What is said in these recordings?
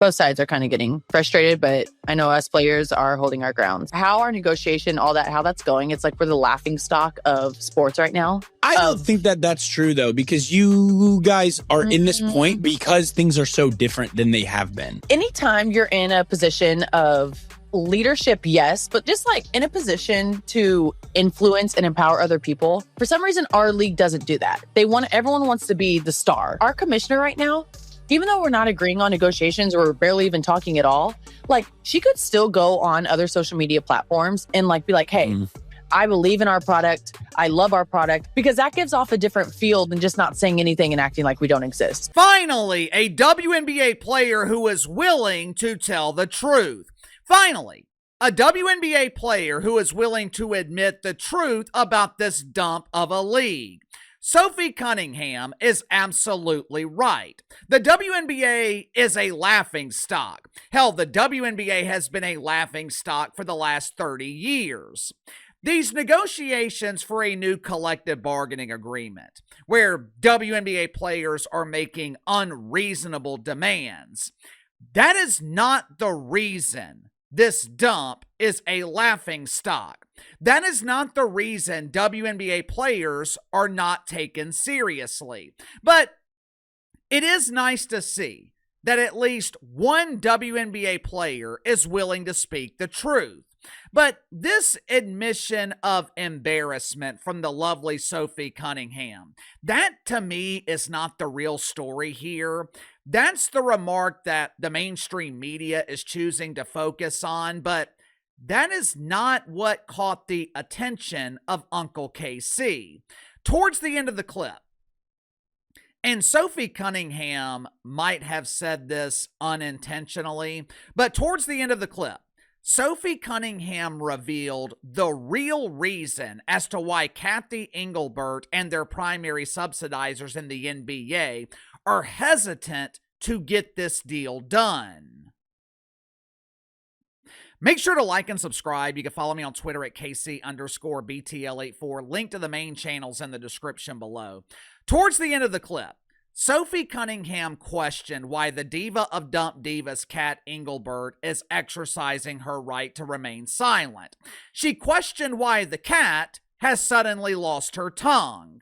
both sides are kind of getting frustrated, but I know us players are holding our grounds. How our negotiation, all that, how that's going, it's like we're the laughing stock of sports right now. I don't think that that's true, though, because you guys are in this point because things are so different than they have been. Anytime you're in a position of leadership, yes, but just like in a position to influence and empower other people, for some reason, our league doesn't do that. Everyone wants to be the star. Our commissioner right now, even though we're not agreeing on negotiations or barely even talking at all, like she could still go on other social media platforms and like be like, hey, I believe in our product. I love our product, because that gives off a different feel than just not saying anything and acting like we don't exist. Finally, a WNBA player who is willing to tell the truth. Finally, a WNBA player who is willing to admit the truth about this dump of a league. Sophie Cunningham is absolutely right. The WNBA is a laughingstock. Hell, the WNBA has been a laughingstock for the last 30 years. These negotiations for a new collective bargaining agreement, where WNBA players are making unreasonable demands, that is not the reason this dump is a laughingstock. That is not the reason WNBA players are not taken seriously. But it is nice to see that at least one WNBA player is willing to speak the truth. But this admission of embarrassment from the lovely Sophie Cunningham, that to me is not the real story here. That's the remark that the mainstream media is choosing to focus on, but that is not what caught the attention of Uncle KC. Towards the end of the clip, and Sophie Cunningham might have said this unintentionally, but towards the end of the clip, Sophie Cunningham revealed the real reason as to why Kathy Engelbert and their primary subsidizers in the NBA are hesitant to get this deal done. Make sure to like and subscribe. You can follow me on Twitter at KC_BTL84. Link to the main channels in the description below. Towards the end of the clip, Sophie Cunningham questioned why the diva of Dump Divas, Kat Engelbert, is exercising her right to remain silent. She questioned why the cat has suddenly lost her tongue.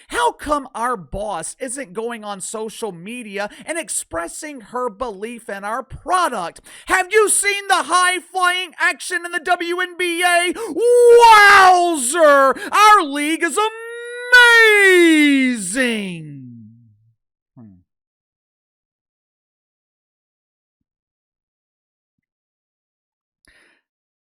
How come our boss isn't going on social media and expressing her belief in our product? Have you seen the high-flying action in the WNBA? Wowzer! Our league is amazing!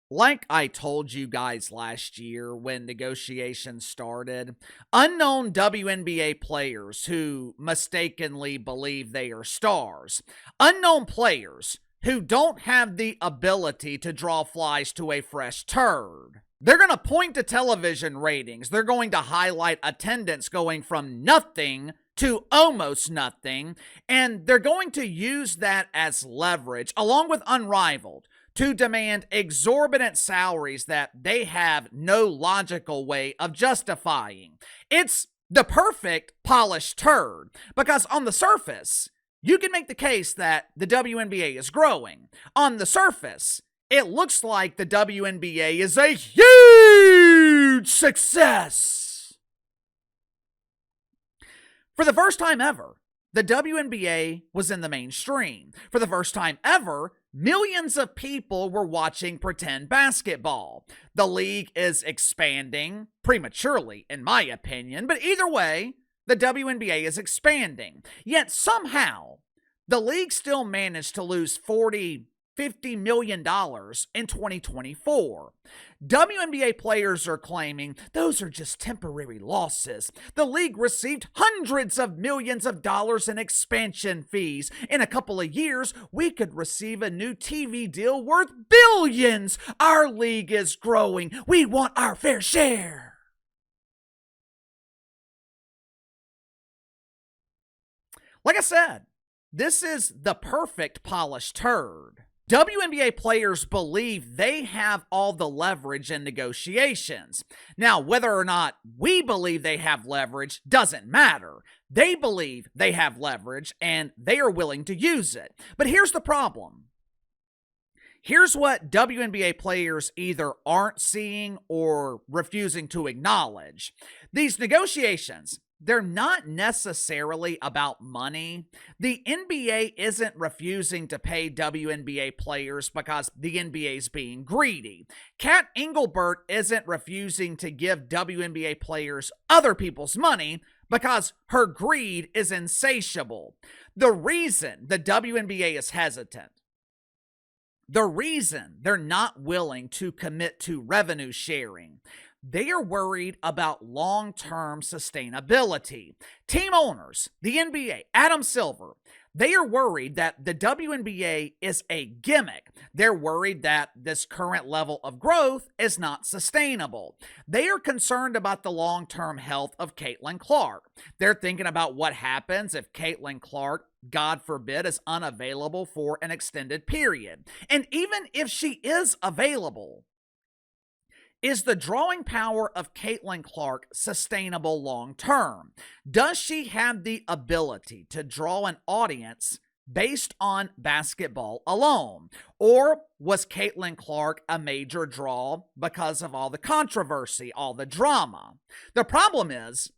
Like I told you guys last year when negotiations started, unknown WNBA players who mistakenly believe they are stars, unknown players who don't have the ability to draw flies to a fresh turd. They're going to point to television ratings. They're going to highlight attendance going from nothing to almost nothing, and they're going to use that as leverage, along with Unrivaled, to demand exorbitant salaries that they have no logical way of justifying. It's the perfect polished turd, because on the surface, you can make the case that the WNBA is growing. On the surface, it looks like the WNBA is a huge success. For the first time ever, the WNBA was in the mainstream. For the first time ever, millions of people were watching pretend basketball. The league is expanding, prematurely, in my opinion, but either way, the WNBA is expanding. Yet somehow, the league still managed to lose $50 million in 2024. WNBA players are claiming those are just temporary losses. The league received hundreds of millions of dollars in expansion fees. In a couple of years, we could receive a new TV deal worth billions. Our league is growing. We want our fair share. Like I said, this is the perfect polished turd. WNBA players believe they have all the leverage in negotiations. Now, whether or not we believe they have leverage doesn't matter. They believe they have leverage and they are willing to use it. But here's the problem. Here's what WNBA players either aren't seeing or refusing to acknowledge. These negotiations, they're not necessarily about money. The NBA isn't refusing to pay WNBA players because the NBA is being greedy. Kat Engelbert isn't refusing to give WNBA players other people's money because her greed is insatiable. The reason the WNBA is hesitant, the reason they're not willing to commit to revenue sharing, they are worried about long-term sustainability. Team owners, the NBA, Adam Silver, they are worried that the WNBA is a gimmick. They're worried that this current level of growth is not sustainable. They are concerned about the long-term health of Caitlin Clark. They're thinking about what happens if Caitlin Clark, God forbid, is unavailable for an extended period. And even if she is available, is the drawing power of Caitlin Clark sustainable long term? Does she have the ability to draw an audience based on basketball alone? Or was Caitlin Clark a major draw because of all the controversy, all the drama? The problem is,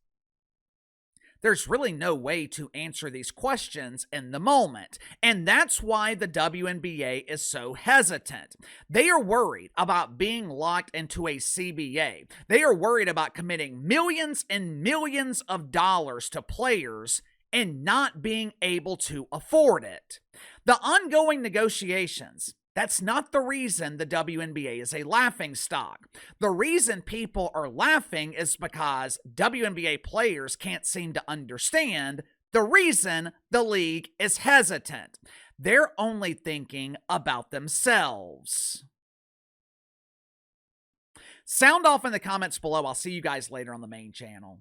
there's really no way to answer these questions in the moment. And that's why the WNBA is so hesitant. They are worried about being locked into a CBA. They are worried about committing millions and millions of dollars to players and not being able to afford it. The ongoing negotiations, that's not the reason the WNBA is a laughingstock. The reason people are laughing is because WNBA players can't seem to understand the reason the league is hesitant. They're only thinking about themselves. Sound off in the comments below. I'll see you guys later on the main channel.